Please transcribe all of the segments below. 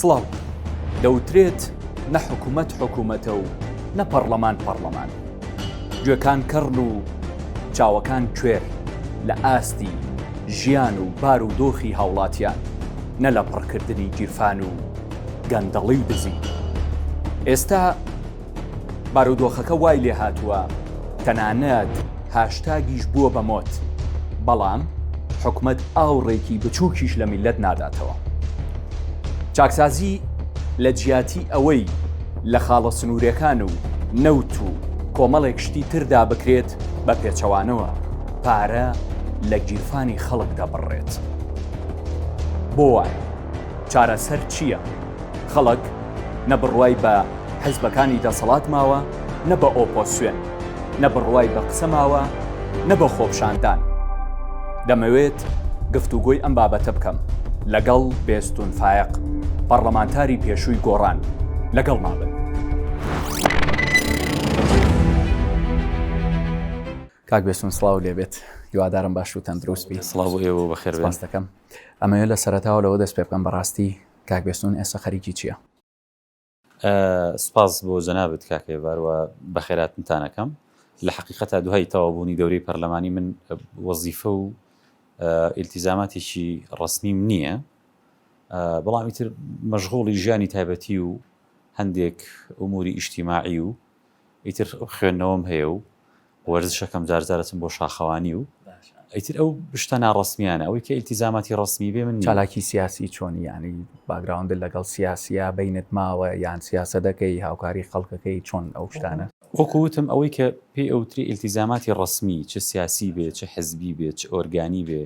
سڵاو دەوترێت نە حکوومەت حکوومەتە و نە پەرلەمان پەرلەمان گوێکان کەڕن و چاوەکان کوێر لە ئاستی ژیان و بار و دۆخی هاوڵاتیان نە لە پڕکردنی گیرفان و گەندەڵی دزی. ئێستا بارودۆخەکە وای لێ هاتووە تەنانەت هاشتاگیش بووە بە مۆت، بەڵام حکومەت ئاوڕێکی بچووکیش لە میلەت ناداتەوە. چاکسازی لە جیاتی ئەوەی لە خاڵە سنوورەکان و نەوت و کۆمەڵێک شتی تردا بکرێت بە پێچەوانەوە پارە لە گیرفانی خەڵک دەبڕێت. بۆ وایە چارەسەر چییە؟ خەڵک نە بڕوای بە حیزبەکانی دەسەڵات ماوە، نە بە ئۆپۆسیۆن، نە بڕوای بە قسە ماوە، نە بە خۆپشاندان. دەمەوێت گفتوگۆی ئەم بابەتە بکەم لەگەڵ بێستون فایق، پەرلەمانتاری پێشووی گۆڕان. لەگەڵ مابن. کاک بێستون سڵاو لێبێت، هیوادارم باش و تەندروست بی. سڵاو بۆ ئێوە بەخێر بێت. سپاس دەکەم. ئەمەوێت لە سەرەتاوە لەوە دەست پێ بکەم بەڕاستی کاک بێستون ئێستا خەریکی چییە؟ سپاس بۆ جەنابەت کاکێ باروە بەخێراتتانەکەم. لە حقیقەتە دوای تەواوبوونی دەورەی پەرلەمانی من وەزیفە و ئیلتیزاماتێکی ڕەسمیم نییە، بەڵام ئیتر مەشغوڵی ژیانی تایبەتی و هەندێک ئوموری ئیجتیماعی و ئیتر خوێندنەوەم هەیە و وەرزشەکەم جارجارەچم بۆ شاخەوانی و ئیتر ئەو شتە ناڕەسمیانە ئەوەی کە ئیلتیزاماتی ڕەسمی بێ من. چالاکی سیاسی چۆنی، یعنی باگراوندت لەگەڵ سیاسیە بینت ماوە یان سیاسە دەکەی هاوکاری خەڵکەکەی چۆن ئەو شتانە؟ وەکووتم ئەوەی کە پێی ئەوتری ئیلتیزاماتی ڕەسمی، چه سیاسی بێ، چه حزبی بێ، چه ئۆرگانی بێ،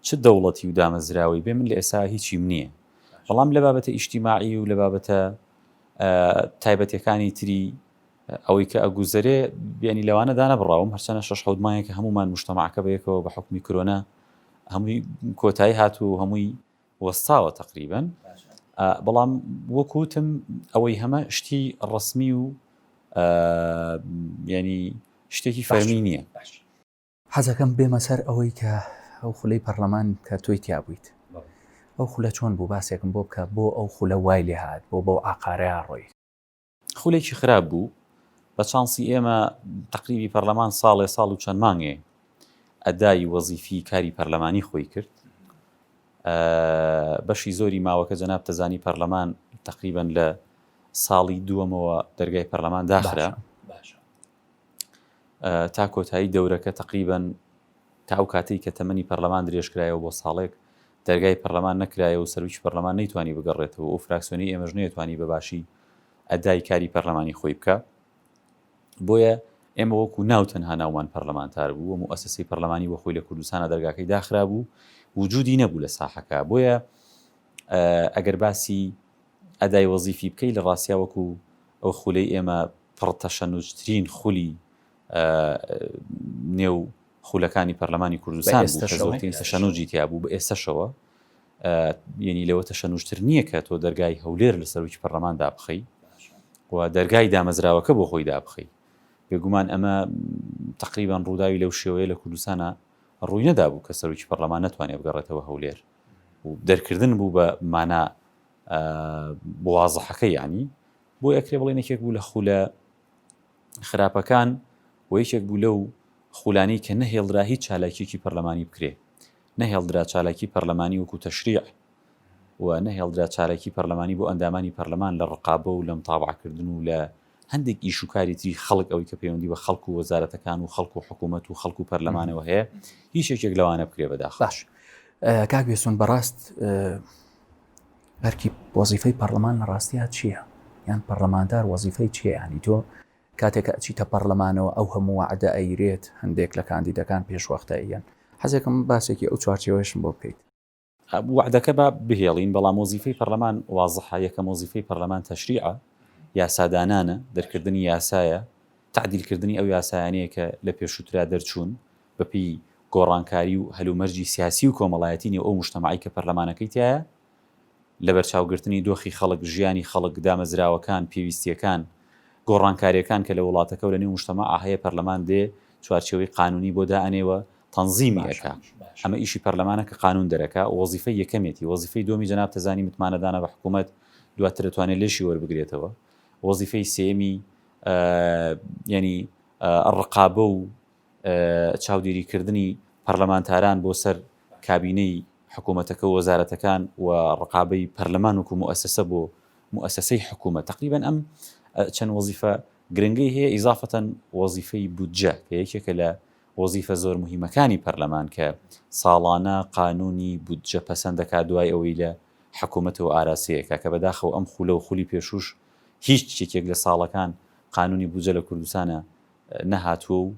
چه دەوڵەتی و دامەزراوی بێ، من لە ئێستا هیچیم نییە. بەڵام لە بابەتە ئیجتیماعی و لە بابەتە تایبەتیەکانی تری ئەوەی کە ئەگوزەرێ بیانی لەوانە دانەبڕاوم، هەرچەنە 6 مایە کە هەمومان مجتەماعەکە بەیەکەوە بە حکمی کۆرۆنا هەمووی کۆتایی هات و هەمووی وەستاوە تقریبەن. بەڵام وەکوتم ئەوەی هەمە شتی ڕەسمی و ینی شتێکی فەرمی نییە. حەزەکەم بێمە سەر ئەوەی کە ئەو خولەی پەرلەمان کە تۆی تیا بوویت، ئەو خولە چۆن بوو؟ باسێکم بۆ بکە بۆ ئەو خولە وای لێ هات، بۆ ئاقارەیە ڕۆی. خولێکی خراپ بوو. بە چانسی ئێمە تقریبی پەرلەمان ساڵ و چەند مانگێ ئەدای وەزیفی کاری پەرلەمانی خۆی کرد. بەشی زۆری ماوەکە جەناب تەزانی پەرلەمان تقریبەن لە ساڵی دووەمەوە دەرگای پەرلەمان داخرا تا کۆتایی دەورەکە تقریبەن تا ئەو کاتەی کە تەمەنی پەرلەمان درێژکرایەوە بۆ ساڵێک دەرگای پەرلەمان نەکرایەوە و سەرۆکی پەرلەمان نەیتوانی بگەڕێتەوە و فراکسیۆنی ئێمەش نەیەتوانی بەباشی ئەدای کاری پەرلەمانی خۆی بکە. بۆیە ئێمە وەکو ناو تەنها ناومان پەرلەمانتار بوو و موسسەی پەرلەمانی بۆ خۆی لە کوردستانە دەرگاکەی داخرا بوو، وجودی نەبوو لە ساحەکە. بۆیە ئەگەر باسی ئەدای وەزیفی بکەی لە ڕاستیا وەکو ئەو خولەی ئێمە پڕتەشەنوجترین خولی نێو خولەکانی پەرلەمانی کوردستان بوو، تەشەنوجی تیا بوو بە ئێستاشەوە. یعنی لەوە تەشەنوجتر نییە کە تۆ دەرگای هەولێر لە سەرۆکی پەرلەمان دابخەی و دەرگای دامەزراوەکە بۆ خۆی دابخەی. بێگومان ئەمە تقریبان ڕووداوی لەو شێوەیە لە کوردستانە ڕووی نەدابوو کە سەرۆکی پەرلەمان نەتوانێت بگەڕێتەوە هەولێر و دەرکردن بوو بە مانا بۆ وازەحەکە. یعنی بۆ ئەکرێ بڵێن یەکێک بوو لە خولە خراپەکان و یەکێک بوو لەو خولانەی کە نەهێڵدرا هیچ چالاکیەکی پەرلەمانی بکرێ، نەهێڵدرا چالاکی پەرلەمانی وەکو تەشریع و نەهێڵدرا چارەکی پەرلەمانی بۆ ئەندامانی پەرلەمان لە ڕقابە و لە متابعەکردن و لە هەندێک ئیشوکاری تری خەڵک ئەوەی کە پەیوەندی بە خەڵک و وەزارەتەکان و خەڵک و حکوومەت و خەڵک و پەرلەمانەوە هەیە هیچ یەکێک لەوانە بکرێ بەداخ. باش کاک بێستون بەڕاست بەرکی وەزیفەی پەرلەمان لە ڕاستیە چییە؟ یان پەرلەماندار وەزیفەی چییە؟ ینی تۆ کاتێکە ئەچیتە پەرلەمانەوە ئەو هەموو وعدە ئەیرێت هەندێک لە کاندیدەکان پێشوەختەیەن. حەزێکم باسێکی ئەو چوارچێوەیەشم بۆ بکەیت. وعدەکە بە بهێڵین، بەڵام وەزیفەی پەرلەمان وازەحە. یەکەم وەزیفەی پەرلەمان تەشریعە، یاسادانانە، دەرکردنی یاسایە، تعدیلکردنی ئەو یاسایانەیە کە لە پێشووترا دەرچوون بەپی گۆڕانکاری و هەلومەرجی سیاسی و کۆمەڵایەتی نێو ئەو مجتەمەعی کە پەرلەمانەکەی تایە، لە بەرچاوگرتنی دۆخی خەڵک، ژیانی خەڵک، دامەزراوەکان، پێویستیەکان، گۆڕانکاریەکان کە لە وڵاتەکە و لە نێو مجتەمەع هەیە پەرلەمان دێ چوارچێوەی قانونی بۆ دائەنێوە تەنزیمی ئەکا. ئەمە ئیشی پەرلەمانە کە قانون دەرەکە. وەزیفەی یەکەمێتی. وەزیفەی دومی جەناب تەزانی متمانەدانە بە حکوومەت دواتر دەتوانێت لێشی وەربگرێتەوە. وەزیفەی سێمی ینی ڕقابە و چاودێریکردنی پەرلەمانتاران بۆ سەر کابینەی حکوومەتەکە و وەزارەتەکان و ڕقابەی پەرلەمان وکو مؤسسە بۆ مؤسسەی حکوومەت. تقریبا ئەم چەند وەزیفە گرنگی هەیە، ئیزافەتەن وەزیفەی بودجە کە یەکێکە لە وەزیفە زۆر مهمەکانی پەرلەمان کە ساڵانە قانونی بودجە پەسەند دەکات دوای ئەوەی لە حکوومەتەوە ئاراسەیەکە کە بەداخەوە ئەم خولە و خولی پێشوش هیچ شتێک لە ساڵەکان قانونی بودجە لە کوردستانە نەهاتووە و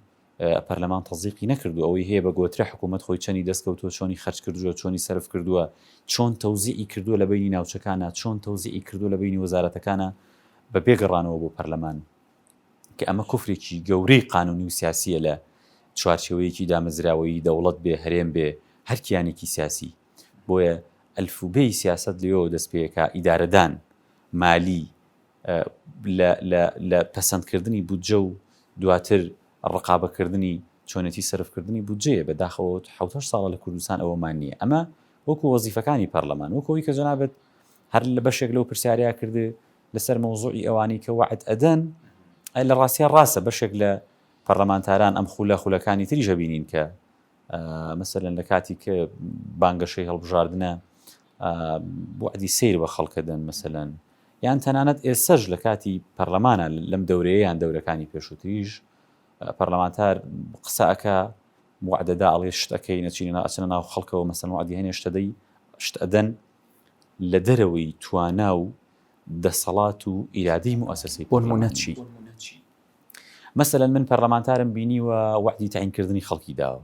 پەرلەمان تەزیقی نەکردو. ئەوەی هەیە بە گۆترە حکوومەت خۆی چەندی دەستکەوتووە، چۆنی خەرج کردووە، چۆنی سەرف کردووە، چۆن تەوزیعی کردووە لە بینی ناوچەکانە، چۆن تەوزیعی کردووە لە بینی وەزارەتەکانە بە پێگەڕانەوە بۆ پەرلەمان کە ئەمە کوفرێکی گەورەی قانونی و سیاسیە لە چوارچێوەیەکی دامەزراوەی دەوڵەت بێ هەرێم بێ هەر کیانێکی سیاسی. بۆیە ئەلفوبەی سیاست لێەوە دەست پێەکە ئیدارەدان مالی لە پەسەندکردنی بودجە و دواتر ڕقابەکردنی چۆنێتی سەرفکردنی بودجەیە. بەداخەوە 7 ساڵە لە کوردستان ئەوەمان نییە. ئەمە وەکو وەزیفەکانی پەرلەمان وەکەوەی کە جەنابەت هەر لە بەشێک لەو پرسیاریا کرد لەسەر مەوزوعی ئەوانی کە وعد ئەدەن لە ڕاستیان ڕاستە بەشێک لە پەرلەمانتاران ئەم خولەکانی تری ژەبینین کە مەسەلەن لە کاتی کە بانگەشەی هەڵبژاردنە وعدی سیر بە خەڵکەدەن مەسەلەن یان تەنانەت ئێسەش لە کاتی پەرلەمانە لەم دەورەیە یان دەورەکانی پێشووتریش پەرلەمانتار قسەکە وعدەدا ئەڵێ شتەکەی نەچینە ئەچنە ناو خەڵکەوە مەسەن وعدی هەنێ شت ئەدەن لە دەرەوەی توانا و دەسەڵات و ئیرادەی مؤسسەی بۆ نمونەچی مەسەلەن من پەرلەمانتارم بینیوە وعدی تەعینکردنی خەڵکی داوە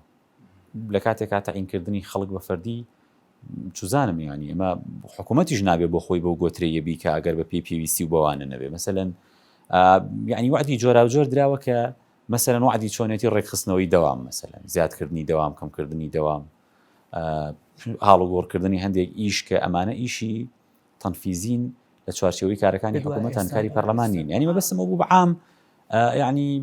لە کاتێکا تەعینکردنی خەڵک بە فەردی چوزانم یانی ئەمە حکوومەتیش نابێ بۆ خۆی بەو گۆترەیە بیکە ئەگەر بە پێویستی و بەوانە نەبێ. مەسەلەن یعنی وعدی جۆرا و جۆر دراوە کە مەسەلەن وعدی چۆنێتی ڕێکخستنەوەی دەوام مەسەلەن زیادکردنی دەوام کەمکردنی دەوام هاڵ و گۆڕکردنی هەندێک ئیش کە ئەمانە ئیشی تەنفیزین لە چوارچێوەی کارەکانی حکوومەت هەنکاری پەرلەمانین. ینی مەبەستمە بوو بەعام یعنی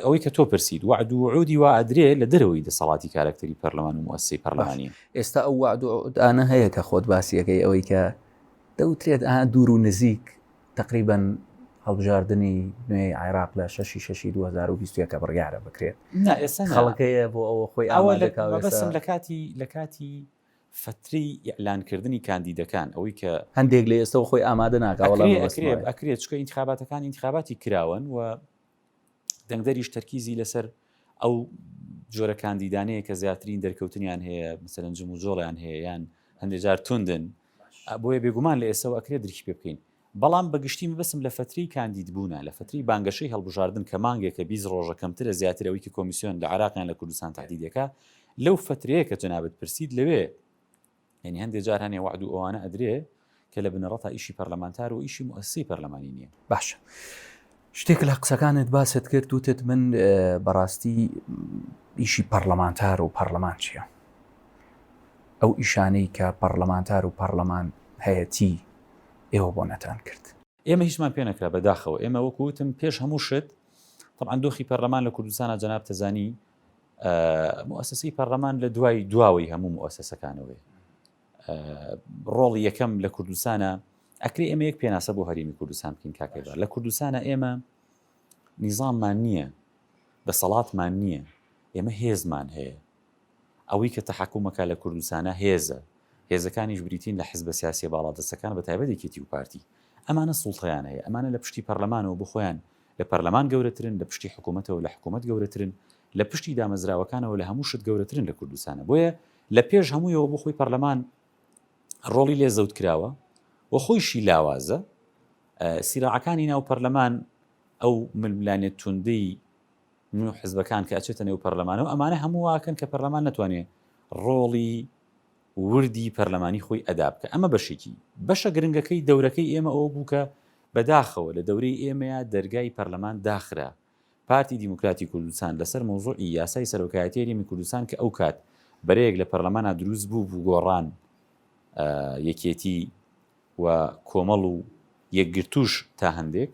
ئەوەی کە تۆ پرسید وعد و وعودی وا ئەدرێ لە دەرەوەی دەسەڵاتی کارکتەری پەرلەمان و مؤسسەی پەرلەمانی. ئێستا ئەو وعد و وعودانە هەیە کە خۆت باسیەکەی ئەوەی کە دەوترێت دوور و نزیک تقریبا هەڵبژاردننی نوێی عێراق لە 6/6/2021 بڕیارە بکرێت. خەڵکەیە بۆ ئەوە خۆی ئەوەبەسم لە کاتی فتری ئیعلانکردنی کاندیدەکان ئەوەی کە هەندێک لە ئێستا خۆی ئامادە ئەکرێت چکە ئینتخاباتەکانی کراون و دەنگدەریش تەرکیزی لەسەر ئەو جۆرە کاندیدانەیە کە زیاترین دەرکەوتنیان هەیە مەسەلەن جم و جۆڵیان هەیە یان هەندێک جار توندن بۆیە بێگومان لە ئێستا ئەکرێت درکی پێ بکەین. بەڵام بەگشتی مەبەسم لە فتری کاندید بوونە لە فتری بانگەشەی هەڵبژاردن کە مانگێکە 20 ڕۆژە کەمترە زیاترەوەی کە کۆمیسیۆن لە عێراقیان لە کوردستان تهدیدەکە لەو فترەیە کە جەنابەت پرسید لەوێ یعنی هەندێک جار هەنێ وعد و ئەوانە ئەدرێ کە لە بنەڕەتا ئیشی پەرلەمانتار و ئیشی مؤسسەی پەرلەمانی نییە. باشە شتێک لە قسەکانت باست کرد وتت من بەڕاستی ئیشی پەرلەمانتار و پەرلەمان چییە؟ ئەو ئیشانەی کە پەرلەمانتار و پەرلەمان هەیەتی ئێوە بۆ نەتان کرد. ئێمە هیچمان پێ نەکرا بەداخەوە ئێمە وەکوتم پێش هەموو شت طبعا دۆخی پەرلەمان لە کوردستانە جەناب تەزانی مؤسسەی پەرلەمان لە دواوەی هەموو مؤسسەکانەوەی ڕۆڵی یەکەم لە کوردستانە ئەکری ئێمە یەک پێناسە بۆ هەرێمی کوردستان بکەین کاکەیبار لە کوردستانە ئێمە نیزاممان نییە دەسەڵاتمان نییە ئێمە هێزمان هەیە ئەوەی کە تەحکومەکە لە کوردستانە هێزەکانیش بریتین لە حیزبە سیاسی باڵادەستەکان بە تایبەتێکی و پارتی ئەمانە سوڵتەیان هەیە ئەمانە لە پشتی پەرلەمانەوە بخۆیان لە پەرلەمان گەورەترن لە پشتی حکوومەتەوە لە حکوومەت گەورەترن لە پشتی دامەزراوەکانەوە لە هەموو شت گەورەترن لە کوردستانە بۆیە لە پێش هەموویەوە بۆ خۆی پەرلەمان ڕۆڵی لێ زەوت کراوە و خۆیشی لاوازە سیراعەکانی ناو پەرلەمان ئەو ململانێت توندەی نو حزبەکان کە ئەچێتە نێو پەرلەمانەوە ئەمانە هەموو واکەن کە پەرلەمان نەتوانێت ڕۆڵی وردی پەرلەمانی خۆی ئەدا بکە ئەمە بەشێکی بەشە گرنگەکەی دەورەکەی ئێمە ئەوە بوو کە بەداخەوە لە دەورەی ئێمەیە دەرگای پەرلەمان داخرا پارتی دیموکراتی کوردستان لەسەر مۆزوعی یاسای سەرۆکایەتی هەرێمی کوردستان کە ئەو کات بەرەیەک لە پەرلەمانە دروست بوو گۆڕان یەکێتی و کۆمەڵ و یەکگرتوش تا هەندێک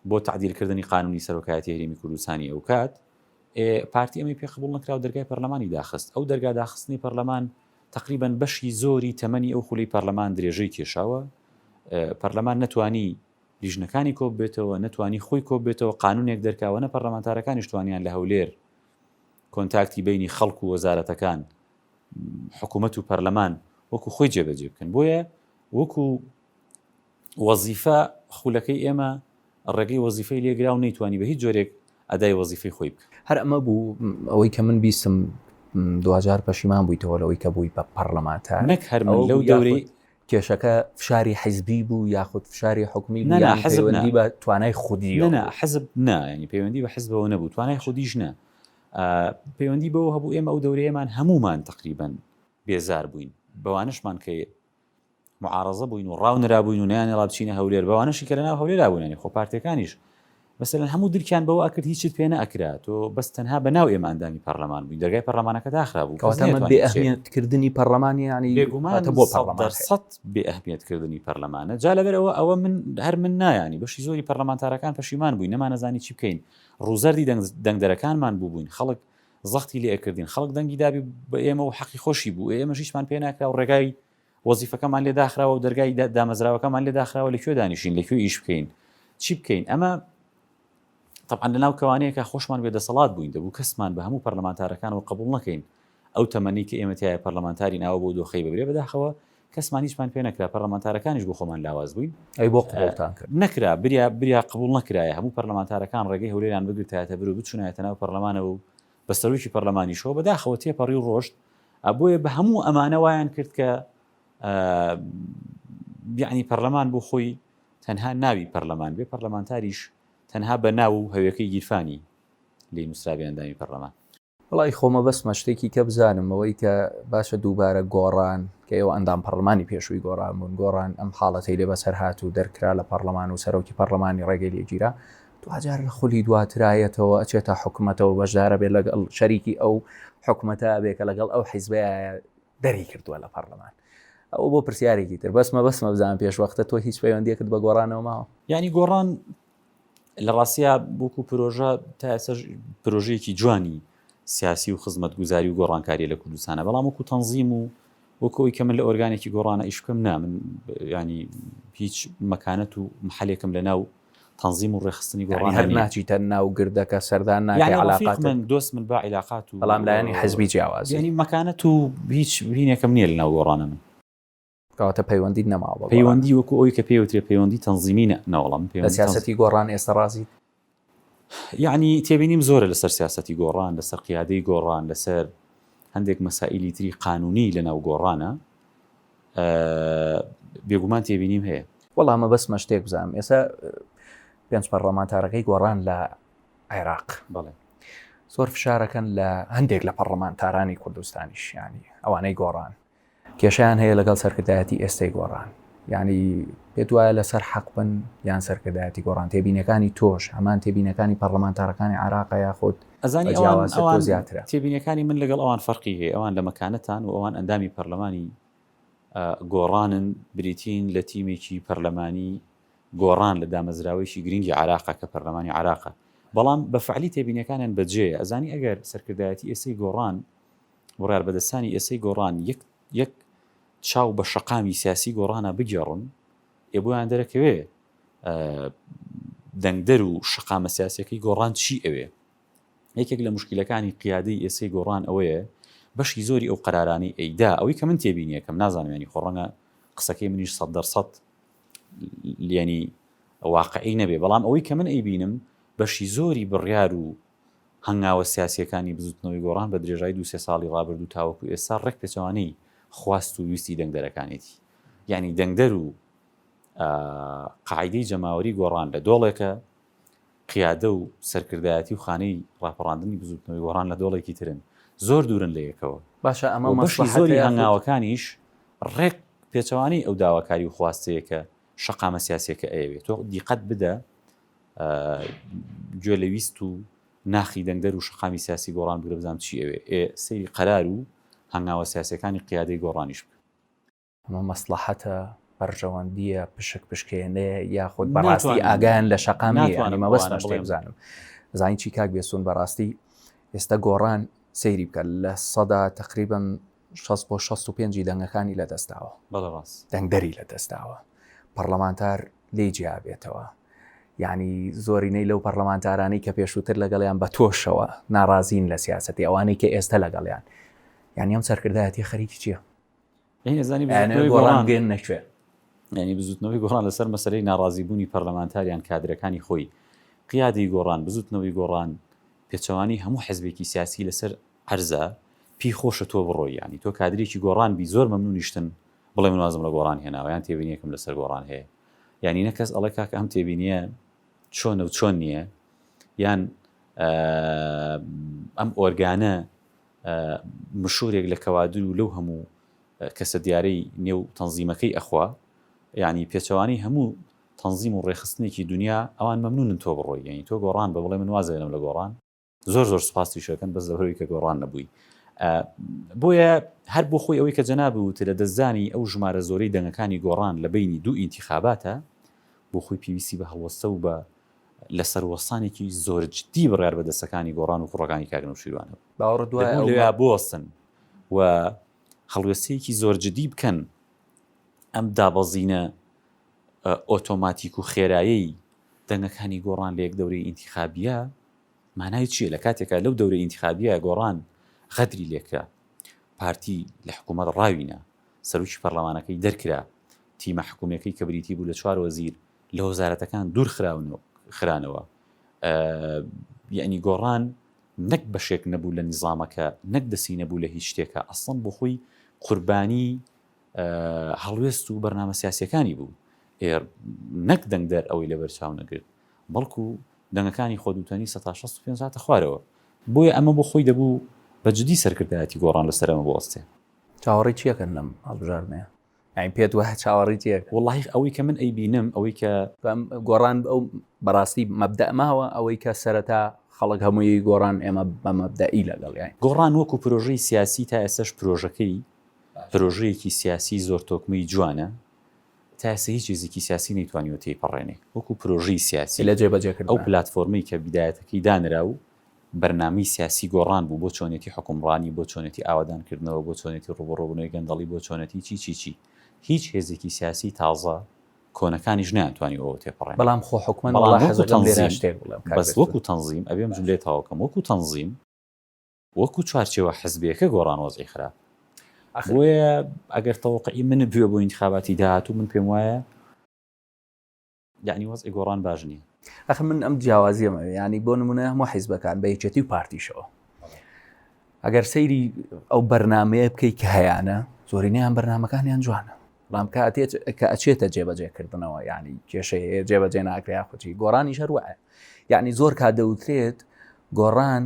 بۆ تعدیلکردنی قانونی سەرۆکایەتی هەرێمی کوردستانی ئەو کات پارتی ئەمەی پێقبوڵ نەکرا و دەرگای پەرلەمانی داخست ئەو دەرگا داخستنی پەرلەمان تقریبا بەشی زۆری تەمەنی ئەو خولی پەرلەمان درێژەی کێشاوە پەرلەمان نەتوانی لیژنەکانی کۆ بێتەوە، نەتوانی خۆی کۆ بێتەوە، قانونێک دەرکاوە، پەرلەمانتارەکانیش توانیان لە هەولێر کۆنتاکتی بینی خەڵک و وەزارەتەکان حکوومەت و پەرلەمان وەکو خۆی جێبەجێ بکەن. بۆیە وەکو وەزیفە خولەکەی ئێمە ڕێگەی وەزیفەی لێگرا و نەیتوانی بە هیچ جۆرێک ئەدای وەزیفەی خۆی بکە. هەر ئەمە بوو ئەوەی کە من بیستم دوجار پەشیمان بوویتەوە لەوەی کە بووی بە پەرلەمانتار، نەک هەرمە لەو دەورەی کێشەکە فشاری حیزبی بوو یاخود فشاری حکومی پەیوەندی بە توانای خودی حزب ینی پەیوەندی بە حزبەوە نەبوو، توانای خودیش نە، پەیوەندی بەوە هەبوو. ئێمە ئەو دەورەیەمان هەمومان تقریبەن بێزار بووین، بەوانشمان کە معارەزە بووین و ڕاو نرابووین و نیان ڕابچینە هەولێر، بەوانشی کە لەناو هەولێرا بوونانی خۆ پارتەکانیش مثلەن هەموو دڵیان بەوە ئەکرد هیچت پێ نەئەکرات و بەس تەنها بەناو ئێمە ئەندامی پەرلەمان بووین، دەرگای پەرلەمانەکە داخرا بوو. کەواتە بێ ئەهمیەتکردنی پەرلەمانی ینی بۆ 100% بێ ئەهمیەتکردنی پەرلەمانە. جا لەبەرەوە ئەوە من هەر من نایانی بەشی زۆری پەرلەمانتارەکان پەشیمان بووین، نەمانەزانی چی بکەین، ڕووزەردی دەنگدەرەکانمان بووبووین، خەڵک زەختی لێ ئەکردین، خەڵک دەنگی دابی بە ئێمە و حەقی خۆشی بوو، ئێمە هیچمان پێ ناکرا و ڕێگای وەزیفەکەمان لێ داخراوە و دەرگای دامەزراوەکەمان لێ داخراوە لەکوێ دانیشین، لەکوێ ئیش بکەین، چی بکەین. ئەمە طبعا لەناو کەوانەیەکە خۆشمان بێدەسەڵات بووین، دەبوو کەسمان بە هەموو پەرلەمانتارەکانەوە قبول نەکەین. ئەو تەمەنی کە ئێمە تایە پەرلەمانتاری ناوە بۆ دۆخەی ببرێ بەداخەوە کەسمان هیچمان پێ نەکرا، پەرلەمانتارەکانیش بۆ خۆمان لاواز بووین، ئەی بۆ قبولتان کرد نەکرا، بریا قبول نەکرایە. هەموو پەرلەمانتارەکان ڕێگەی هەولێریان بگرتایەتە بەرەو بچونایەتە ناو پەرلەمانەوە و بە سەرۆکی پەرلەمانیشەوە بەداخەوە تێپەڕی و ڕۆشت. بۆیە بە هەموو ئەمانە وایان کرد کە یعنی پەرلەمان بۆ خۆی تەنها ناوی پەرلەمان بێ، پەرلەمانتاریش تەنها بە ناو و هەویەکەی گیرفانی لێ نووسراوی ئەندامی پەرلەمان. وڵی خۆمە بەسمە شتێکی کە بزانم ئەوەی کە باشە دووبارە گۆڕان کە ئێوە ئەندام پەرلەمانی پێشووی گۆڕان بوون، گۆڕان ئەم حاڵەتەی لێ بەسەر هات و دەرکرا لە پەرلەمان و سەرۆکی پەرلەمانی ڕێگەی لێگیرا، دوجار لە خولی دواترایەتەوە ئەچێتە حکوومەتەوە بەشدارە بێت لەگەڵ شەریکی ئەو حکوومەتە بێکە لەگەڵ ئەو حیزبەیە دەری کردووە لە پەرلەمان. ئەو بۆ پرسیارێکی تر بەسمە بزانم پێش وەختە تۆ هیچ پەیوەندیەکەت بە گۆڕانەوە ماوە؟ ینی گۆڕان لە ڕاستیە بووکو پرۆژە تا ئێستا پرۆژەیەکی جوانی سیاسی و خزمەتگوزاری و گۆڕانکاری لە کوردستانە، بەڵام وەکو تەنظیم و وەکەوەی کە من لە ئۆرگانێکی گۆڕانە ئیش بکەم نا، من ینی هیچ مەکانەت و محلێکم لە ناو تەنظیم و ڕێخستنی گۆڕان هەر ناچیتە ناو گردەکە سەردان ناکە علاقات من دۆست من با علاقات و بەڵام لایەنی حزبی جیاواز، ینی مەکانەت و هیچ هینێکم نییە لە ناو گۆڕانە من. کەواتە پەیوەندی نەماوە، پەیوەندی وەکو ئەوی کە پێوترێ پەیوەندی تەنظیمی نەوەڵام لە سیاسەتی گۆڕان ئێستا ڕازی. یعنی تێبینیم زۆرە لەسەر سیاسەتی گۆڕان، لەسەر قیادەی گۆڕان، لەسەر هەندێک مەسائلی تری قانونی لە ناو گۆڕانە بێگومان تێبینیم هەیە. وەڵامە بەسمە شتێک بزانم، ئێستا پێنج پەرلەمانتارەکەی گۆڕان لە عێراق بەڵێ زۆر فشارەکەن لە هەندێک لە پەرلەمانتارانی کوردستانیش، ینی ئەوانەی گۆڕان کێشیان هەیە لەگەڵ سەرکردایەتی ئێستای گۆڕان، ینی پێت وایە لەسەر حەق بن یان سەرکردایەتی گۆڕان. تێبینەکانی تۆش هەمان تێبینەکانی پەرلەمانتارەکانی عێراق یاخود ئەزانی ئەوان زیاترە. تێبینەکانی من لەگەڵ ئەوان فەرقی هەیە، ئەوان لە مەکانەتان و ئەوان ئەندامی پەرلەمانی گۆڕانن، بریتین لە تیمێکی پەرلەمانی گۆڕان لە دامەزراوەیشی گرنگی عێراقە کە پەرلەمانی عێراقە، بەڵام بە فعلی تێبینەکانیان بەجێ. ئەزانی ئەگەر سەرکردایەتی ئێسەی گۆڕان وڕار بەدەستانی ئێسەی گۆڕان یەک چاو بە شەقامی سیاسی گۆڕانە بگێڕن، ئێبوویان دەرەکەوێ دەنگدەر و شەقامە سیاسەکەی گۆڕان چی ئەوێ. یەکێک لە مشکلەکانی قیادەی ئێسەی گۆڕان ئەوەیە بەشی زۆری ئەو قەرارانی ئەیدا، ئەوەی کە من تێبینیەکەم نازانێنی خۆڕەنگە قسەکەی منیش 100% ینی واقعی نەبێ، بەڵام ئەوەی کە من ئەیبینم بەشی زۆری بڕیار و هەنگاوە سیاسیەکانی بزوتنەوەی گۆڕان بە درێژایی 2-3 ساڵی ڕابردوو تاوەکو ئێستا ڕێک پێچەوانەی خواست و ویستی دەنگدەرەکانێتی، یعنی دەنگدەر و قاعدەی جەماوەری گۆڕان لە دۆڵێکە، قیادە و سەرکردایەتی و خانەی ڕاپەڕاندنی بزوتنەوەی گۆڕان لە دۆڵێکی ترن، زۆر دوورن لە یەکەوە. باشە ئەمە بەشی زۆری هەنگاوەکانیش ڕێک پێچەوانی ئەو داواکاری و خواستەیە کە شەقامە سیاسیەکە ئەوێت. تۆ دیقەت بدە گوێ لە ویست و ناخی دەنگدەر و شەقامی سیاسی گۆڕان بگرە بزانم چی ئەوێ، سەیری قەرار و هەنگاوە سیاسەکانی قیادەی گۆڕانیش بکە. ئەمە مەسلەحەتە، بەرژەوەندیە، پشکێنەیە یاخود بەڕاستی ئاگایان لە شەقامی، ئەمە بەسمە شتێک بزانم. زانین چی کاک بێسون بەڕاستی ئێستا گۆڕان سەیری بکە لە سەدا تقریباً 60 بۆ 65 دەنگەکانی لە دەستاوە، بەڵێ ڕاست دەنگدەری لە دەستاوە، پەرلەمانتار لێ جیابێتەوە. یعنی زۆرینەی لەو پەرلەمانتارانی کە پێشووتر لەگەڵیان بە تۆشەوە ناڕازین لە سیاسەتی ئەوانەی کە ئێستا لەگەڵیان، یعنی ئەم سەرکردایەتی خەریکی چییە؟ گۆڕان نەکوێ، ینی بزوتنەوەی گۆڕان لەسەر مەسەرەی ناڕازیبوونی پەرلەمانتاریان کادرەکانی خۆی، قیادی گۆڕان، بزوتنەوەی گۆڕان، پێچەوانی هەموو حزبێکی سیاسی لەسەر عەرزە پێی خۆشە تۆ بڕۆی، ینی تۆ کادرێکی گۆڕان بی زۆر مەمنونیشتن بڵێ من وازم لە گۆڕان هێناوە یان تێبینیەکەم لەسەر گۆڕان هەیە، یعنی نەکەس ئەڵێ کاکە ئەم تێبینیە چۆنە و چۆن نییە، یان ئەم ئۆرگانە مشورێک لە کەوادر و لەو هەموو کەسە دیارەی نێو تەنزیمەکەی ئەخوا، یعنی پێچەوانی هەموو تەنزیم و ڕێخستنێکی دنیا ئەوان مەمنونن تۆ بڕۆی، یعنی تۆ گۆڕان بە بڵێ من وازێنم لە گۆڕان زۆر زۆر سوپاسی شەکەن بەس لەبەرەوەی کە گۆڕان نەبووی. بۆیە هەر بۆ خۆی ئەوەی کە جەناب وتە لە دەستزانی ئەو ژمارە زۆرەی دەنگەکانی گۆڕان لە بینی دوو ئینتیخاباتە بۆ خۆی پێویستی بە هەڵوەستە و بە لەسەر وەسانێکی زۆر جدی بڕیار بە دەستەکانی گۆڕان و کوڕەکانی کاگنەوشیروانە باوەڕ دوایە بۆستن و هەڵوێستەیەکی زۆر جدی بکەن ئەم دابەزینە ئۆتۆماتیک و خێرایی دەنگەکانی گۆڕان لە یەک دەورەی ئینتیخابیە مانای چییە؟ لە کاتێکە لەو دەورەی ئینتیخابیە گۆڕان غەدری لێکە، پارتی لە حکوومەت ڕاوینە، سەرۆکی پەرلەمانەکەی دەرکرا، تیمە حکوومەکەی کە بریتی بوو لە 4 وەزیر لە وەزارەتەکان دوور خرانەوە، یعنی گۆڕان نەک بەشێک نەبوو لە نیزامەکە، نەک دەسی نەبوو لە هیچ شتێکە، ئەسڵەن بۆ خۆی قوربانی هەڵوێست و بەرنامە سیاسیەکانی بوو، نەک دەنگدەر ئەوەی لە بەرچاو نەگرت، بەڵکو دەنگەکانی خۆدوتنی 165 خوارەوە. بۆیە ئەمە بۆ خۆی دەبوو بە جدی سەرکردایەتی گۆڕان لەسەرەمە بۆستێ. چاوەڕی چیەکەن لەم هەڵبژاردنەیە؟ یعنی پێت وایە چاوەڕی چیەکە؟ وەڵڵاهی ئەوەی کە من ئەیبینم ئەوەی کە گۆڕان ئەو بەڕاستی مەبدە ماوە ئەوەی کە سەرەتا خەڵک هەمووی گۆڕان ئێمە بە مەبدەئی لەگەڵ یان گۆڕان وەکو پرۆژەی سیاسی تا ئێستاش پرۆژەکەی پرۆژەیەکی سیاسی زۆر تۆکمەی جوانە، تا ئێستا هیچ چیزێکی سیاسی نەیتوانیوە تێپەڕێنێ وەکو پرۆژەی سیاسی لە جێبەجێکرد ئەو پلاتفۆرمەی کە بیدایەتەکەی دانرا و بەرنامەی سیاسی گۆڕان بوو بۆ چۆنێتی حکومڕانی، بۆ چۆنێتی ئاوادانکردنەوە، بۆ چۆنێتی ڕوبڕۆبوونەوەی گەندەڵی، بۆ چۆنێتی چی هیچ هێزێکی سیاسی تازە کۆنەکانیش ناتوانیەوە تێپەڕێن. بەڵام خۆ حکومەت بەس وەکو تەنزیم ئەبێم جملێ تاوەکەم وەکو تەنزیم وەکو چوارچێوە حزبیەکە گۆڕان وەزعی خرا. بۆیە ئەگەر تەوەقعی من بوێ بۆ ئینتیخاباتی داهاتوو من پێم وایە یعنی وەزعی گۆڕان باش نییە. ئەخ من ئەم جیاوازیەمە، ینی بۆ نمونە هەموو حیزبەکان بە یەکێتی و پارتیشەوە ئەگەر سەیری ئەو بەرنامەیە بکەی کە هەیەە زۆرینیان بەرنامەکانیان جوانە، بەڵام کە ئەچێتە جێبەجێکردنەوە ینی کێشەیە جێبەجێ ناکریا خوچی گۆڕانی شەروایە، یعنی زۆر کا دەوترێت گۆڕان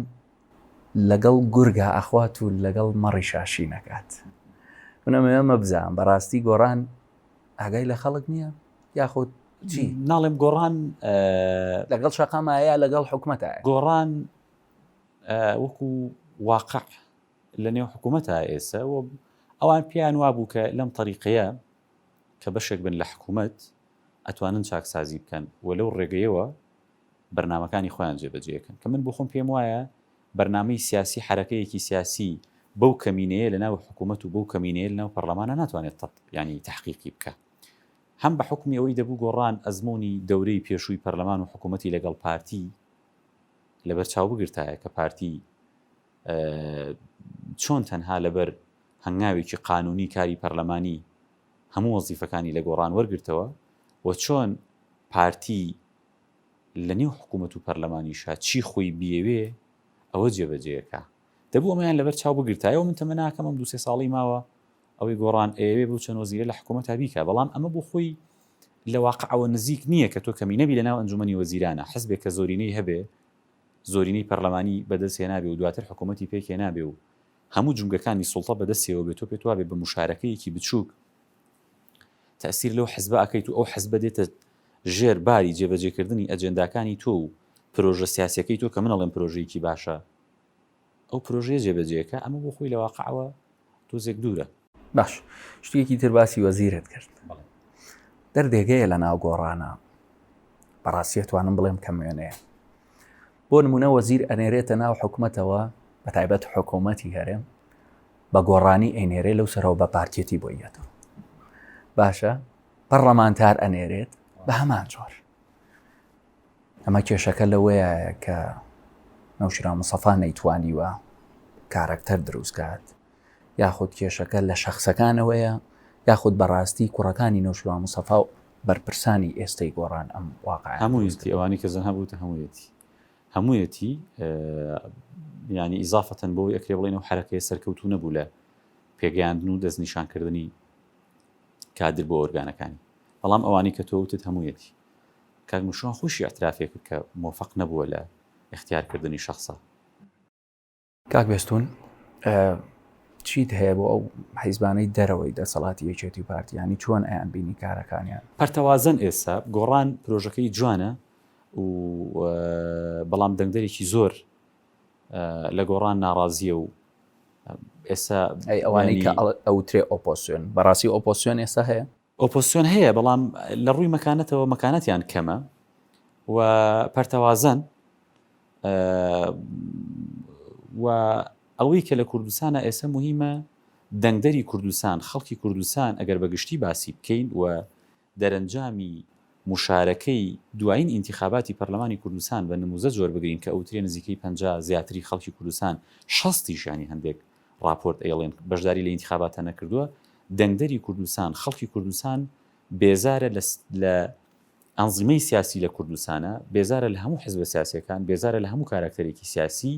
لەگەڵ گورگە ئەخوات و لەگەڵ مەڕی شاشی نەکات. منەمە بزانم بەڕاستی گۆڕان ئاگای لە خەڵک نییە یاخۆت چی؟ ناڵێم گۆڕان لەگەڵ شەقامایە لەگەڵ حکوومەتە. گۆڕان وەکو واقع لە نێو حکوومەتە ئێستا ئەوان پیان وابوو کە لەم طریقەیە کە بەشێک بن لە حکوومەت ئەتوانن چاکسازی بکەن و لەو ڕێگەیەوە بەرنامەکانی خۆیان جێبەجێکن کە من بۆ خۆم پێم وایە بەرنامەی سیاسی حرەکەیەکی سیاسی بەو کەمینەیە لە ناو حکوومەت و بەو کەمینەیە لە ناو پەرلەمانە ناتوانێت ینی تحقیقی بکە. هەم بە حکمی ئەوەی دەبوو گۆڕان ئەزمموی دەورەی پێشووی پەرلەمان و حکوومەتی لەگەڵ پارتی لەبەر چاو بگرتایە کە پارتی چۆن تەنها لەبەر هەنگاوێکی قانونی کاری پەرلەمانی هەموو وەزیفەکانی لە گۆڕان وەرگرتەوە و چۆن پارتی لە نێو حکوومەت و پەرلەمانیشا چی خۆی بیەوێ ئەوە جێبەجێەکە دەبوو ئەمەیان لەبەر چاو بگرتایەوە. من تەمە ناکەمم 2-3 ساڵی ماوە ئەوەی گۆڕان ئەوێ بوو چەند وەزیرە لە حکوومەت بیکە، بەڵام ئەمە بۆ خۆی لە واقعەوە نزیک نییە کە تۆ کەمینەبی لە ناو ئەنجومەنی وەزیرانە حزبێک کە زۆرینەی هەبێ زۆرینەی پەرلەمانی بەدەست هێنابێ و دواتر حکوومەتی پێک هێنابێ و هەموو جونگەکانی سوڵتە بەدەستیەوە بێت تۆ پێت وابێ بە مشارەکەیەکی بچووک تەسیر لەو حزبە ئەکەیت و ئەو حزبە دێتە ژێر باری جێبەجێکردنی ئەجێنداکانی تۆ و پرۆژە سیاسیەکەی تۆ کە من ئەڵێم پرۆژەیەکی باشە ئەو پرۆژەیە جێبەجێەکە ئەمە بۆ خۆی لە واقعەوە تۆزێک دوورە. باش شتێکی تر باسی وەزیرت کرد دەردێگەیە لە ناو گۆڕانە بەڕاستیەتوانم بڵێم کەمێنەیە. بۆ نمونە وەزیر ئەنێرێتە ناو حکوومەتەوە بە تایبەت حکوومەتی هەرێم بە گۆڕانی ئەینێرێ لەو سەرەوە بە پارتیەتی بۆیەتەوە باشە پەرلەمانتار ئەنێرێت بە هەمان جۆر. ئەمە کێشەکە لەوەیە کە نەوشیران مستەفا نەیتوانیوە کارەکتەر دروستکات، یاخود کێشەکە لە شەخسەکانەوەیە، یاخود بەڕاستی کوڕەکانی نەوشیران مستەفا و بەرپرسانی ئێستای گۆڕان ئەم واقعە هەموویستی ئەوانی کە زەن هەبووتە هەموویەتی ینی ئیزافەتەن بۆی ئەکرێ بڵێنەوە حرەکەی سەرکەوتو نەبوو لە پێگەیاندن و دەستنیشانکردنی کادر بۆ ئۆرگانەکانی، بەڵام ئەوانی کە تۆوتت هەموویەتی کاگمشوان خۆشی ئەترافێک کە مۆفەق نەبووە لە اختیارکردنی شخصە. کاک بێستون چیت هەیە بۆ ئەو حیزبانەی دەرەوەی دەسەڵاتی یەکێتی پارتیانی چۆن ئەیان بینی کارەکانیان؟ پەرتەوازن ئێستا گۆڕان پرۆژەکەی جوانە و بەڵام دەنگدەرێکی زۆر لە گۆڕان ناڕازیە و ئێستا ئەوانەی کە ئەوترێ ئۆپۆسیۆن بەڕاستی ئۆپۆسیۆن ئێستا هەیە؟ ئۆپۆسیۆن هەیە بەڵام لە ڕووی مەکانەتەوە مەکانەتیان کەمە و پەرتەوازن و ئەوەی کە لە کوردستانە ئێستا مهمە دەنگدەری کوردستان خەڵکی کوردستان ئەگەر بەگشتی باسی بکەین و دەرەنجامی مشارەکەی دوایین ئینتیخاباتی پەرلەمانی کوردستان بە نموزە جۆر بگرین کە ئەوترێ نزیکەی 50 زیاتری خەڵکی کوردستان 60 هەندێک راپۆرت ئێڵێن بەشداری لە ئینتیخاباتە نەکردووە. دەنگدەری کوردستان خەڵکی کوردستان بێزارە لە ئەنزیمەی سیاسی لە کوردستانە، بێزارە لە هەموو حزب سیاسیەکان، بێزارە لە هەموو کاراکتەرێکی سیاسی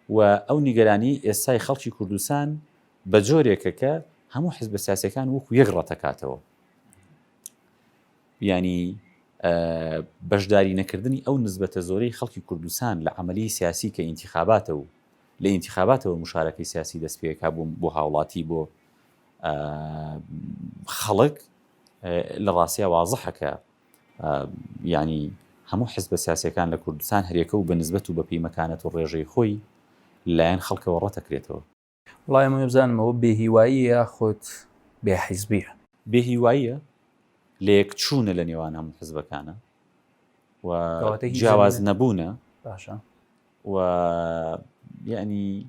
و ئەو نیگەرانی ئێستای خەڵکی کوردستان بە جۆرێکە کە هەموو حزب سیاسیەکان وەکو یەک ڕەتەکاتەوە. ینی بەشداری نەکردنی ئەو نسبەتە زۆرەی خەڵکی کوردستان لە عملی سیاسی کە ئینتیخاباتە و لە ئینتیخاباتەوە مشارەکەی سیاسی دەست پێکا بۆ هاوڵاتی بۆ خەڵک لە ڕاستیە واضحەکە ینی هەموو حزب سیاسیەکان لە کوردستان هەرێکە و بە نسبەت و بە پێیمەکانەت و ڕێژەی خۆی لایەن خەڵکەوە ڕەتەکرێتەوە. وڵای من بزانمەوە بێهیوایی یاخود بێحیزبیە؟ بێهیواییە لە یەکچوونە لە نێوان هەموو حزبەکانە و جیاواز نەبوونە باشە و یعنی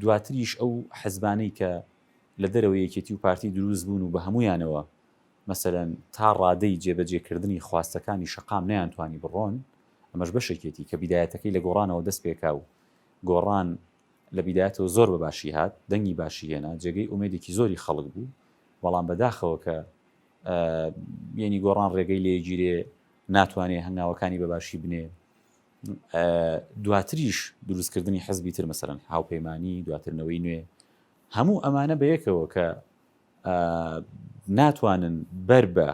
دواتریش ئەو حزبانەی کە لە دەرەوەی یەکێتی و پارتی دروست بوون و بە هەمویانەوە مەسەلەن تا ڕادەی جێبەجێکردنی خواستەکانی شەقام نەیانتوانی بڕۆن، ئەمەش بەشێکێتی کە بیدایەتەکەی لە گۆڕانەوە دەست پێکا و گۆڕان لە بیدایەتەوە زۆر بە باشی هات، دەنگی باشی هێنا، جێگەی ئومێدێکی زۆری خەڵک بوو، بەڵام بەداخەوە کە یعنی گۆڕان ڕێگەی لێگیرێ ناتوانێت هەنگاوەکانی بەباشی بنێ. دواتریش دروستکردنی حزبی تر مەسەرەن هاوپەیمانی دواترنەوەی نوێ هەموو ئەمانە بەیەکەوە کە ناتوانن بەر بە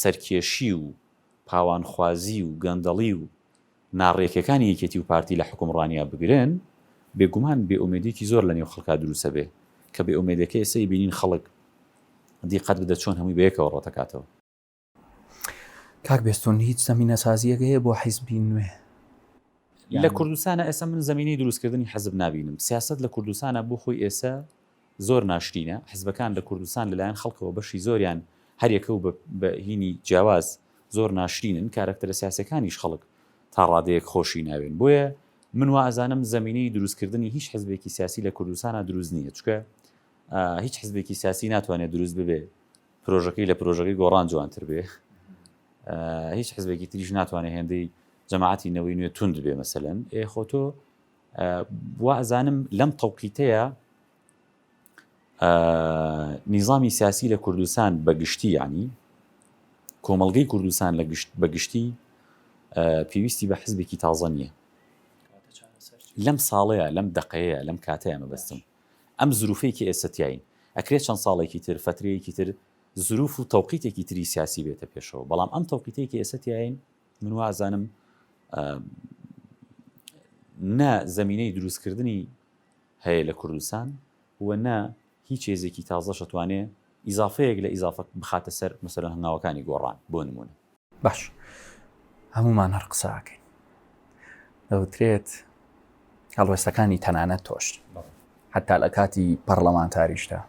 سەرکێشی و پاوانخوازی و گەندەڵی و ناڕێکەکانی یەکێتی و پارتی لە حکومڕانیا بگرن، بێگومان بێئومێدێکی زۆر لە نێو خەڵکا دروستە بێ کە بێئومێدەکە ئێستا بینین خەڵک دیقەت بدە چۆن هەمووی بەیەکەوە ڕۆتەکاتەوە. کاک بێستون هیچ زەمینە سازیەکە هەیە بۆ حیزبی نوێ لە کوردستانە؟ ئێستا من زمینەی دروستکردنی حزب نابینم. سیاست لە کوردستانە بۆ خۆی ئێستا زۆر ناشرینە. حزبەکان لە کوردستان لەلایەن خەڵکەوە بەشی زۆریان هەرێکە و بە هینی جیاواز زۆر ناشرینن، کارکتەرە سیاسەکانیش خەڵک تا ڕادەیەک خۆشی ناوێن. بۆیە من وازانم زمینەی دروستکردنی هیچ حزبێکی سیاسی لە کوردستانە دروست نییە، چکە هیچ حزبێکی سیاسی ناتوانێت دروست ببێ پرۆژەکەی لە پرۆژەکەی گۆڕان جوانتر بێ، هیچ حزبێکی تریش ناتوانێت هێندەی جەماعەتی نەوەی نوێ توند بێ. مەسەلەن خۆتۆ وازانم لەم تەوقیتەیە نیزامی سیاسی لە کوردستان بەگشتی ینی کۆمەڵگەی کوردستان بەگشتی پێویستی بە حزبێکی تازە نییە. لەم ساڵەیە، لەم دقەیە، لەم کاتەیە مەبەستم ئەم زروفەیەکی ئێستایین ئەکرێت چەند ساڵێکی تر فترەیەکی تر زروف و تەوقیتێکی تری سیاسی بێتە پێشەوە، بەڵام ئەم تەوقیتێکی ئێستایین من وازانم نە زمینەی دروستکردنی هەیە لە کوردستان و نە هیچ هێزێکی تازە شتوانێ ئیزافەیەک لە ئیزافە بخاتە سەر مەسەلەن هەنگاوەکانی گۆڕان. بۆ نمونە باش هەمومان هەر قساکەین دەوترێت هەڵوێستەکانی تەنانەت تۆشت حتا لە کاتی پەرلەمانتاریشدا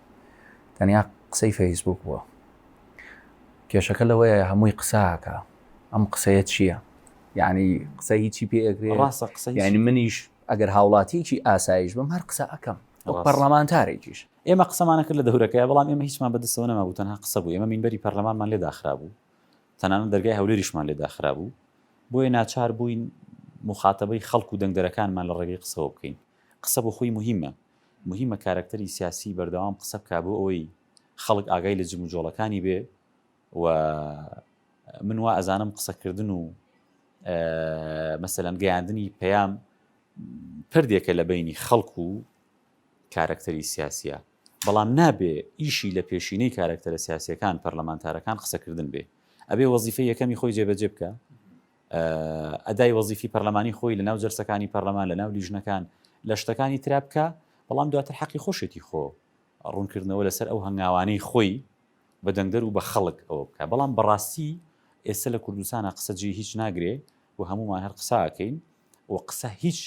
تەنیا قسەی فەیسبوک بووە. کێشەکە لەوەیە هەمووی قساکە، ئەم قسەیە چییە؟ یعنی قسە هیچی پێ ئەگرێت ڕاستە قسە، یعنی منیش ئەگەر هاوڵاتیکی ئاسایش بم هەر قسە ئەەکەم پەرلەمانتارێکیش ئێمە قسەمانە کرد لە دەورەکەی بەڵام ئێمە هیچمان بەدەستەوە نەمابوو تەنها قسە بوو ئێمە مینبەری پەرلەمانمان لێ داخرابوو تەنانەت دەرگای هەولێریشمان لێ داخرابوو بۆیە ناچار بووین مخاتەبەی خەڵک و دەنگدەرەکانمان لە ڕێگەی قسەوە بکەین قسە بۆ خۆی مهمە کارکتەری سیاسی بەردەوام قسە بکا بۆ ئەوەی خەڵک ئاگای لە جم و جۆڵەکانی بێ و من وا ئەزانم قسەکردن و مەسەلەن گەیاندنی پەیام پردێکە لە بینی خەڵک و کارکتەری سیاسیە بەڵام نابێ ئیشی لە پێشینەی کارکتەرە سیاسیەکان پەرلەمانتارەکان قسەکردن بێ ئەبێ وەزیفەی یەکەمی خۆی جێبەجێ بکە ئەدای وەزیفی پەرلەمانی خۆی لە ناو جەرسەکانی پەرلەمان لە ناو لیژنەکان لە شتەکانی ترا بکە بەڵام دواتر حەقی خۆشێتی خۆ ڕوونکردنەوە لەسەر ئەو هەنگاوانەی خۆی بە دەنگدەر و بە خەڵک ئەوە بکە بەڵام بەڕاستی ئێستا لە کوردستانە قسەجێ هیچ ناگرێ و هەمومان هەر قساکەین و قسە هیچ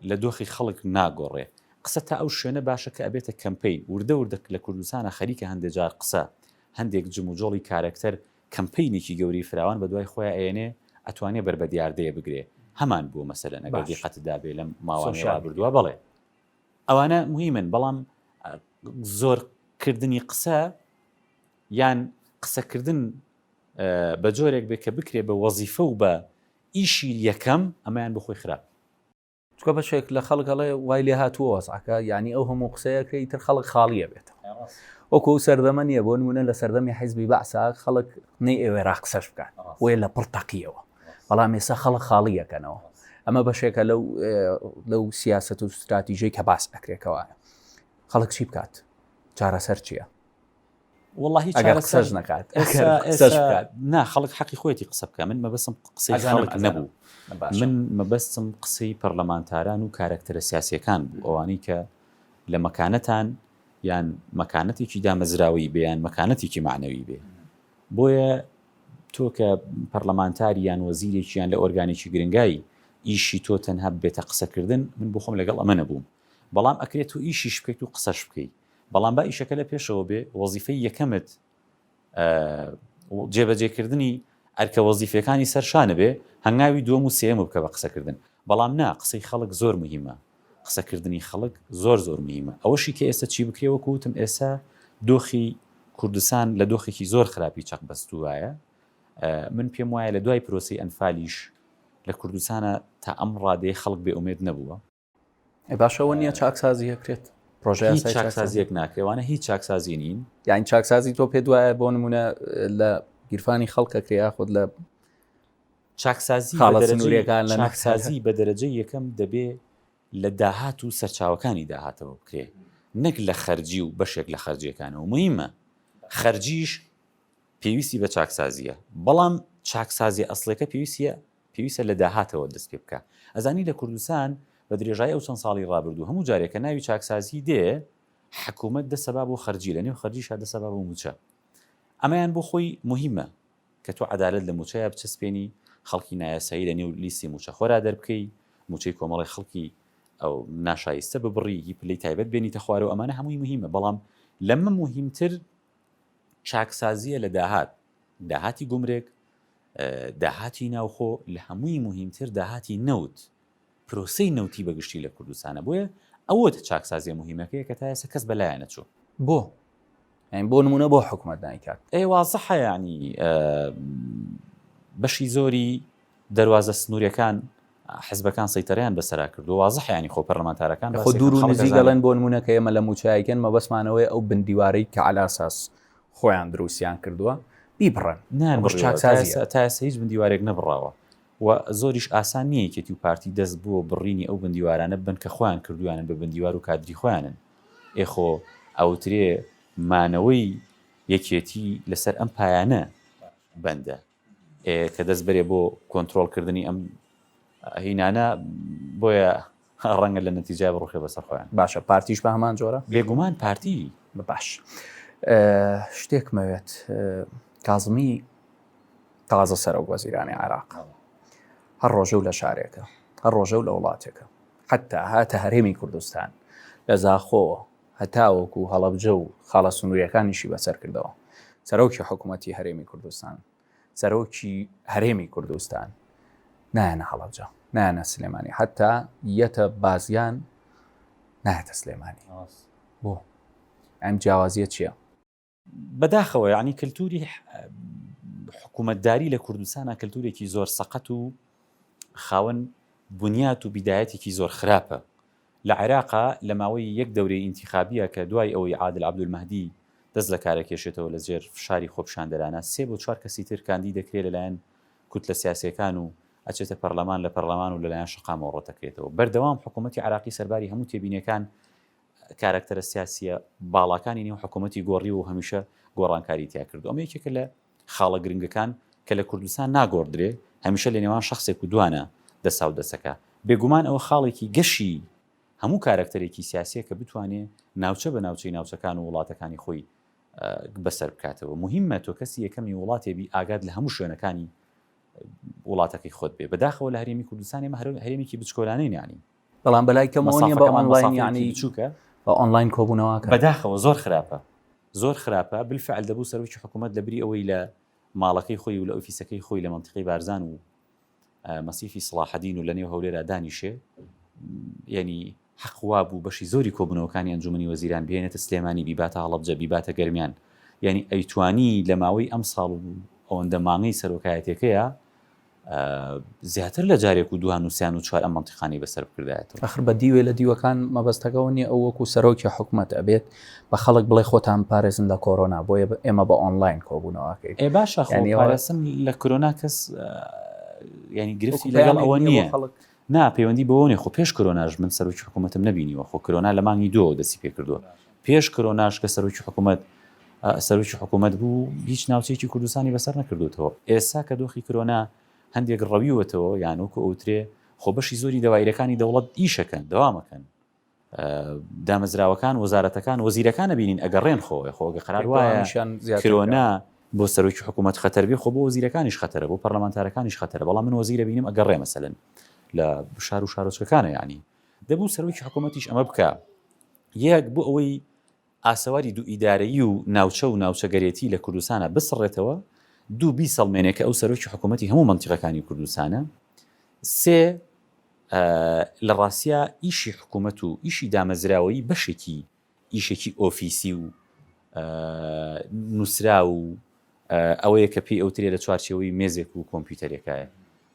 لە دۆخی خەڵک ناگۆڕێ قسە تا ئەو شوێنە باشە کە ئەبێتە کەمپین وردە لە کوردستانە خەریکە هەندێک جار قسە هەندێک جم و جۆڵی کارکتەر کەمپینێکی گەوری فراوان بە دوای خۆیان ئێنێ ئەتوانێت بربەدیاردەیە بگرێ هەمان بووە مەسەلەن ئەگەر دیقەتدا بێ لەم ماوانەی ڕابردووە بڵێ ئەوانە مهمن بەڵام زۆرکردنی قسە یان قسەکردن بە جۆرێک بێ کە بکرێ بە وەزیفە و بە ئیشی یەکەم ئەمەیان بخۆی خراپ چکە بەشێک لە خەڵکەڵێ وای لێ هاتووە وەزعەکە یعنی ئەو هەموو قسەیەکەی تر خەڵک خاڵیە بێتەوە وەکو سەردەمە نییە بۆ نمونە لە سەردەمی حیزبی بەعسا خەڵک نەی ئێوێ ڕاقسەش بکات وێ لە پڕتەقیەوە بەڵام ێستا خەڵک خاڵیەکەنەوە ئەمە بەشێکە لەو سیاست و استراتیژەی کە باس ئەکرێکەوە خەڵک چی بکات چارەسەر چییە والله قسەش نکات نا خەڵک حەقی خۆیەتی قسە بکە من مەبەستم قسەی خەڵک نەبوو من مەبەستم قسەی پەرلەمانتاران و کارکتەرە سیاسیەکان بوو ئەوانەی کە لە مەکانەتان یان مەکانەتێکی دامەزراوی بێ یان مەکانەتێکی معنەوی بێ بۆیە تۆ کە پەرلەمانتاری یان وەزیرێکی یان لە ئۆرگانێکی گرنگایی ئیشی تۆ تەنها بێتە قسەکردن من بۆ خۆم لەگەڵ ئەمە نەبووم بەڵام ئەکرێت و ئیشیش بکەیت و قسەش بکەیت بەڵام با ئیشەکە لە پێشەوە بێ وەزیفەی یەکەمت جێبەجێکردنی ئەرکە وەزیفەکانی سەرشانە بێ هەنگاوی دووەم و سێم بکە بە قسەکردن بەڵام نا قسەی خەڵک زۆر مهمە قسەکردنی خەڵک زۆر مهمە ئەوەشی کە ئێستا چی بکرێ وەکو وتم ئێستا دۆخی کوردستان لە دۆخێکی زۆر خراپی چەق بەستووایە من پێم وایە لە دوای پرۆسی ئەنفالیش لە کوردستانە تا ئەم ڕادەیە خەڵک بێ ئومێد نەبووە باشەوە نییە چاکسازی هەکرێت هیچ چاکسازیەک ناکرێوانە هیچ چاکسازی نین یان چاکسازی تۆ پێ دوایە بۆ نمونە لە گیرفانی خەڵکەکریا خۆت لە چاکسازی بە دەرەجەی یەکەم دەبێ لە داهات و سەرچاوەکانی داهاتەوە بکرێ نەک لە خەرجی و بەشێک لە خەرجیەکانەوە مهمە خەرجیش پێویستی بە چاکسازیە بەڵام چاکسازی ئەسڵەکە پێویستە لە داهاتەوە دەست پێ بکە ئەزانی لە کوردستان بە درێژایی ئەو چەند ساڵی ڕابردوو هەموو جارێکە ناوی چاکسازی دێ حکوومەت دەسەبا بۆ خەرجی لە نێو خەرجیشا دەسەبا بۆ موچە ئەمەیان بۆ خۆی مهمە کە تۆ عەدالەت لە موچەیە بچەسپێنی خەڵکی نایاسایی لە نێو لیستی موچەخۆرا دەربکەی موچەی کۆمەڵی خەڵکی ئەو ناشایستە ببڕی هی پلەی تایبەت بێنیتە خوارەوە ئەمانە هەمووی مهمە بەڵام لەمە مهمتر چاکسازیە لە داهاتی گومرێک داهاتی ناوخۆ لە هەمووی مهمتر داهاتی نەوت پرۆسەی نەوتی بەگشتی لە کوردستانە بۆیە ئەوە چاکسازیە مهمەکەیە کە تا ئێستا کەس بەلایەنە چوو بۆ نمونە بۆ حکوومەت نایکات وازەحە ینی بەشی زۆری دەواازە سنووریەکان حزبەکان سەیتەریان بەسەرا کردو وازەح ینی خۆ پەرلەمانتارەکان خۆ دوور و نزیک گەڵێن بۆ نمونە کە ئێمە لە موچایکەن مەبەسمانەوەی ئەو بندیوارەی کە علاساس خۆیان دروستیان کردووە بیبڕن تا ئێستا هیچ بندیوارێک نەبڕاوە و زۆریش ئاسان نییە کێتی و پارتی دەست بووە بڕینی ئەو بندیوارانە بن کە خۆیان کردویانن بە بندیوار و کادری خۆیانن ئێخۆ ئەوترێ مانەوەی یەکێتی لەسەر ئەم پایانە بەندە کە دەست بەرێ بۆ کۆنتترۆلکردنی ئەم هینانە بۆیە ڕەنگە لە نەتیجای بڕوخێ بەسەر خۆیان باشە پارتیش بە هەمان جۆرە بێگومان پارتی باش شتێکمەوێت کازمی تازە سەرۆک وەزیرانی عێراق هەر ڕۆژە و لە شارێکە هەر ڕۆژە و لە وڵاتێکە حتا هاتە هەرێمی کوردستان لە زاخۆوە هەتاوەکو هەڵەبجە و خاڵە سنووریەکانیشی بەسەر کردەوە سەرۆکی حکوومەتی هەرێمی کوردستان سەرۆکی هەرێمی کوردستان نایەنە هەڵەبجە نایەنە سلێمانی حتا یەتە بازیان نایەتە سلێمانی بۆ ئەم جیاوازیە چییە؟ بەداخەوە یعنی کللتوری حکوومەتداری لە کوردستانە کللتورێکی زۆر سەقەت و خاوەن بنیات و بیدایەتێکی زۆر خراپە. لە عێراقا لە ماوەی یەک دەورەی ئینتیخابیە کە دوای ئەوەی عادل عەبدولمەهدی دەست لە کارەکێشێتەوە لە جێر فشاری خۆپشاندەرانە 3 بۆ 4 کەسی تر کاندی دەکرێت لەلایەن کوتلە سیاسیەکان و ئەچێتە پەرلەمان لە پەرلەمان و لەلایەن شقامەوە ڕۆتەکرێتەوە. بەردەوام حکوومەتی عێراقی سەرباری هەموو تێبینیەکان کارکتەرە سیاسیە باڵاکانی نێو حکوومەتی گۆڕی و هەمیشە گۆڕانکاری تیا کردو. ئەمە یەکێکە لە خاڵە گرنگەکان کە لە کوردستان ناگۆڕدرێ هەمیشە لە نێوان شخصێک و دوانە دەسا و دەسەکە. بێگومان ئەوە خاڵێکی گەشی هەموو کارکتەرێکی سیاسیە کە بتوانێت ناوچە بە ناوچەی ناوچەکان و وڵاتەکانی خۆی بەسەر بکاتەوە. مهمە تۆ کەسی یەکەمی وڵاتێبی ئاگاد لە هەموو شوێنەکانی وڵاتەکەی خۆت بێ. بەداخەوە لە هەرێمی کوردستانی هەرێمێکی بچکۆلانەی نانی، بەڵام بەلای کەمەوە بە ئۆنلاین ینی چووکە بە ئۆنلاین کۆبوونەوە بەداخەوە زۆر خراپە بالفعل دەبوو سەرۆکی حکوومەت لەبری ئەوەی لە ماڵەکەی خۆی و لە ئۆفیسەکەی خۆی لە منتیقی بارزان و مەسیفی سڵاحەدین و لە نێو هەولێرا دانیشێ، یعنی حەقوا بوو بەشی زۆری کۆبوونەوەکانی ئەنجومەنی وەزیران بێنێتە سلێمانی بیباتە هەڵەبجە بیباتە گەرمیان، یعنی ئەیتوانی لە ماوەی ئەم ساڵ و ئەوەندە مانگەی سەرۆکایەتەکەیە زیاتر لە جارێک و دوان و سیان و چوار ئەم منتیقانی بەسەر بکردایەتەوە. ئەخر بە دیوێ لە دیوەکان مەبەستەکەەوە نیە ئەو وەکو سەرۆکی حکوومەت ئەبێت بە خەڵک بڵێ خۆتان پارێزن لە کۆرۆنا بۆیە ئێمە بە ئۆنلاین کۆبوونەوەکەی. باشە پارێزم لە کۆرۆنا کەس ینی گرفتی لەگەڵ ئەوە نییە. نا پەیوەندی بەوە خۆ پێش کۆرۆناژ من سەرۆکی حکوومەتم نبینیوە، خۆ کۆرۆنا لە مانگی 2 دەستی پێ کردووە. پێش کۆرۆناژ کە سەرۆکی حکوومەت بوو هیچ ناوچەیەکی کوردستانی بەسەر نەکردوتەوە. ئێستا کە دۆخی کۆرۆنا هەندێک ڕەویوەتەوە یانوکە ئەوترێ خۆ بەشی زۆری دەوایرەکانی دەوڵەت ئیشەکەن دەوامەکەن، دامەزراوەکان وەزارەتەکان وەزیرەکانە بینین ئەگەڕێن خۆی خۆگە قەرار وایە کۆرۆنا بۆ سەرۆکی حکوومەت خەتەر بێ، خۆ بۆ وەزیرەکانیش خەتەرە، بۆ پەرلەمانتارەکانیش خەتەرە. بەڵام من وەزیرە بینیم ئەگەڕێ مەسەلەن لە شار و شارۆچکەکانە، یعنی دەبوو سەرۆکی حکوومەتیش ئەمە بکە، یەک بۆ ئەوەی ئاسەواری دوو ئیدارەیی و ناوچە و ناوچەگەرێتی لە کوردستانە بسڕێتەوە، 2 سەڵمێنێک ئەو سەرۆکی حکوومەتی هەموو منتیقەکانی کوردستانە، 3 لە ڕاستیە ئیشی حکوومەت و ئیشی دامەزراوەی بەشێکی ئیشێکی ئۆفیسی و نووسرا و ئەوەیە کە پێی ئەوترێ لە چوارچێەوەی مێزێک و کۆمپیوتەرێکایە،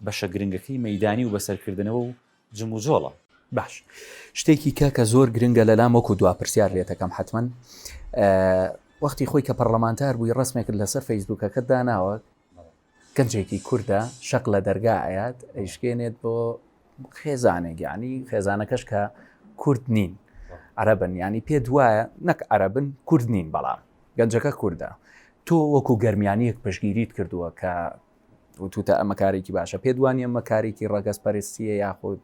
بەشە گرنگەکەی مەیدانی و بەسەرکردنەوە و جموجۆڵە. باش شتێکی کە زۆر گرنگە لەلام وەکو دواپرسیار لێتەکەم حتمما وەختی خۆی کە پەرلەمانتار بووی ڕسمێکرد لەسەر فەیسبووکەکەت داناوە گەنجێکی کووردە شەق لە دەرگا ئايات ئەیشکێنێت بۆ خێزانێک، یعنی خێزانەکەش کە کورد نین عەرەبن، ینی پێ دوایە نەک عەرەبن کورد نین، بەڵام گەنجەکە کووردە. تۆ وەکو گەرمیانیەک پشگیریت کردووە کە وتوتە ئەمە کارێکی باشە، پێ دوانی ئەمە کارێکی ڕەگەزپەرستیە یاخود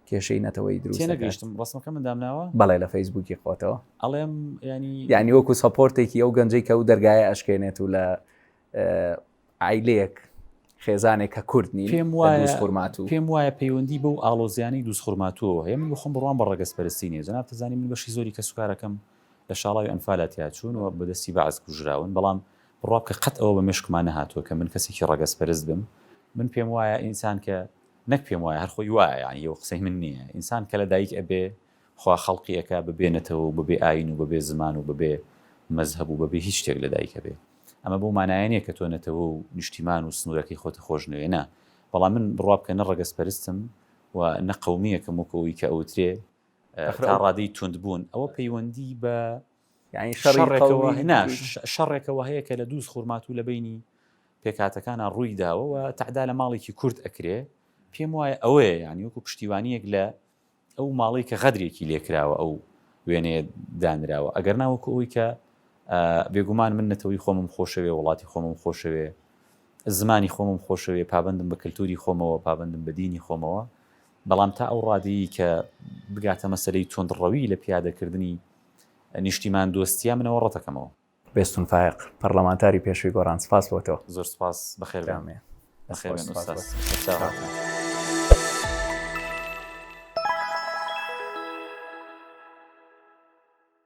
کێشەی نەتەوەی دروست نەگەیشتم ڕستمەکە من دامناوە بەڵێ لە فەیسبووکی خۆتەوە ئەڵێم ینی وەکو سەپۆرتێکی ئەو گەنجەی کە و دەرگایە ئەشکێنێت و لە عیلەیەک خێزانێک کە کورد نین پێم وایە پەیوەندی بەو ئاڵۆزیانی دووس خورماتووە هەیە. من بخۆم بڕوان بە ڕەگەزپەرستی نیە، جەناب تەزانی من بەشی زۆری کە سوکارەکەم لە شاڵاوی ئەنفالاتیا چوون و بەدەستی بەعز کوژراون، بەڵام بڕاب کە قەت ئەوە بە مێشکمان نەهاتووە کە من کەسێکی ڕەگەزپەرست بم. من پێم وایە ئینسان کە نەک پێم وایە هەر خۆی وایە، یعنی ئەو قسەی من نییە، ئینسان کە لە دایک ئەبێ خوا خەڵقی ئەکا ببێنێتەوە و ببێ ئاین و ببێ زمان و ببێ مەزهب و ببێ هیچ شتێک لە دایکە بێ. ئەمە بۆ مانایەنەیە کە تۆ نەتەوە و نیشتیمان و سنوورەکەی خۆتە خۆش نوێنە، بەڵام من بڕاب کە نەڕەگەزپەرستم و نەقەومیەکەم وەکەوەی کە ئەوترێ تا ڕادەی توندبوون، ئەوە پەیوەندی بە شەڕێکەوە هەیە کە لە دووس خورمات و لە بینی پێکاتەکانە ڕووی داوە و تەعدا لە ماڵێکی کورد ئەکرێ. پێم وایە ئەوەیە، یعنی وەکو پشتیوانیەک لە ئەو ماڵی کە غەدرێکی لێکراوە ئەو وێنێ دانراوە، ئەگەر ناوەکو ئەوی کە بێگومان من نەتەوەی خۆمم خۆشەوێ، وڵاتی خۆمم خۆشەوێ، زمانی خۆمم خۆشەوێ، پابندم بە کللتوری خۆمەوە، پابندم بە دینی خۆمەوە، بەڵام تا ئەو ڕادەیە کە بگاتە مەسەلەی تۆندڕەوی لە پیادەکردنی نیشتیمان دۆستیە منەوە ڕەتەکەمەوە. بێستون فایق پەرلەمانتاری پێشووی گۆڕان، سپاس بۆ تۆ. زۆر سپاس، بەخێر بێ.